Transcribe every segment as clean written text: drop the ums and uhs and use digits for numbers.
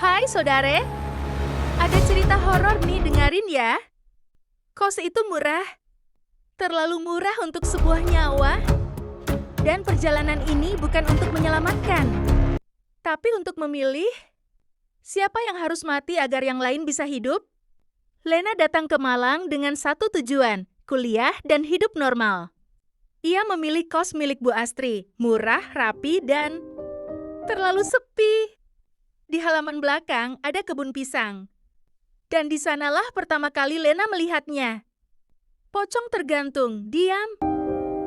Hai saudare, ada cerita horor nih, dengerin ya. Kos itu murah, terlalu murah untuk sebuah nyawa. Dan perjalanan ini bukan untuk menyelamatkan, tapi untuk memilih siapa yang harus mati agar yang lain bisa hidup. Lena datang ke Malang dengan satu tujuan, kuliah dan hidup normal. Ia memilih kos milik Bu Astri, murah, rapi, dan terlalu sepi. Di halaman belakang ada kebun pisang. Dan di sanalah pertama kali Lena melihatnya. Pocong tergantung, diam,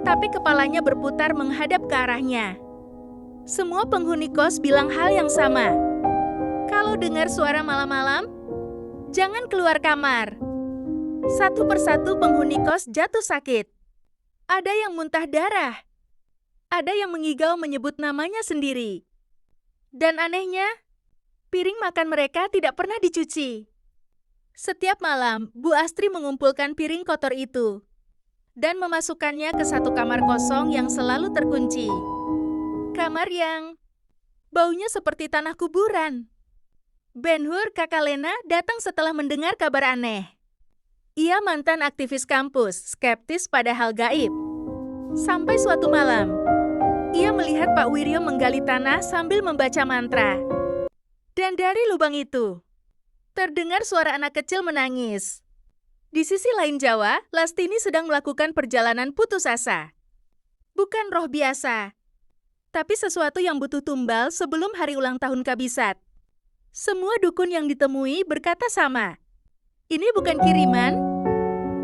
tapi kepalanya berputar menghadap ke arahnya. Semua penghuni kos bilang hal yang sama. Kalau dengar suara malam-malam, jangan keluar kamar. Satu persatu penghuni kos jatuh sakit. Ada yang muntah darah. Ada yang mengigau menyebut namanya sendiri. Dan anehnya, piring makan mereka tidak pernah dicuci. Setiap malam, Bu Astri mengumpulkan piring kotor itu dan memasukkannya ke satu kamar kosong yang selalu terkunci. Kamar yang baunya seperti tanah kuburan. Ben-Hur, kakak Lena, datang setelah mendengar kabar aneh. Ia mantan aktivis kampus, skeptis pada hal gaib. Sampai suatu malam, ia melihat Pak Wiryo menggali tanah sambil membaca mantra. Dan dari lubang itu, terdengar suara anak kecil menangis. Di sisi lain Jawa, Lastini sedang melakukan perjalanan putus asa. Bukan roh biasa, tapi sesuatu yang butuh tumbal sebelum hari ulang tahun Kabisat. Semua dukun yang ditemui berkata sama. Ini bukan kiriman,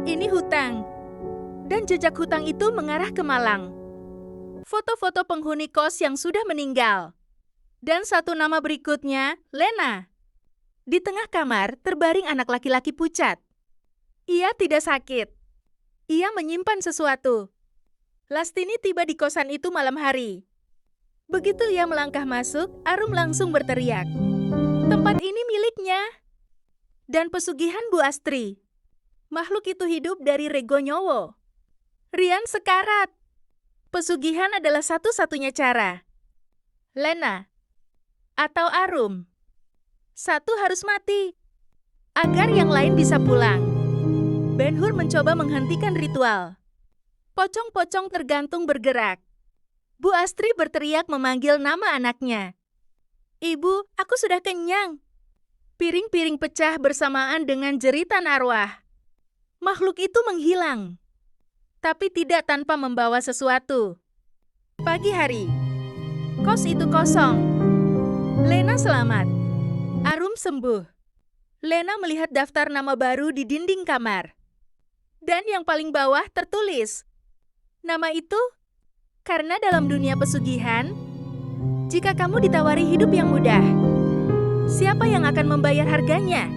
ini hutang. Dan jejak hutang itu mengarah ke Malang. Foto-foto penghuni kos yang sudah meninggal. Dan satu nama berikutnya, Lena. Di tengah kamar terbaring anak laki-laki pucat. Ia tidak sakit. Ia menyimpan sesuatu. Lastini tiba di kosan itu malam hari. Begitu ia melangkah masuk, Arum langsung berteriak. Tempat ini miliknya. Dan pesugihan Bu Astri. Makhluk itu hidup dari Rego Nyowo. Rian sekarat. Pesugihan adalah satu-satunya cara. Lena atau Arum. Satu harus mati, agar yang lain bisa pulang. Ben-Hur mencoba menghentikan ritual. Pocong-pocong tergantung bergerak. Bu Astri berteriak memanggil nama anaknya. Ibu, aku sudah kenyang. Piring-piring pecah bersamaan dengan jeritan arwah. Makhluk itu menghilang, tapi tidak tanpa membawa sesuatu. Pagi hari, kos itu kosong. Lena selamat. Arum sembuh. Lena melihat daftar nama baru di dinding kamar. Dan yang paling bawah tertulis, nama itu karena dalam dunia pesugihan, jika kamu ditawari hidup yang mudah, siapa yang akan membayar harganya?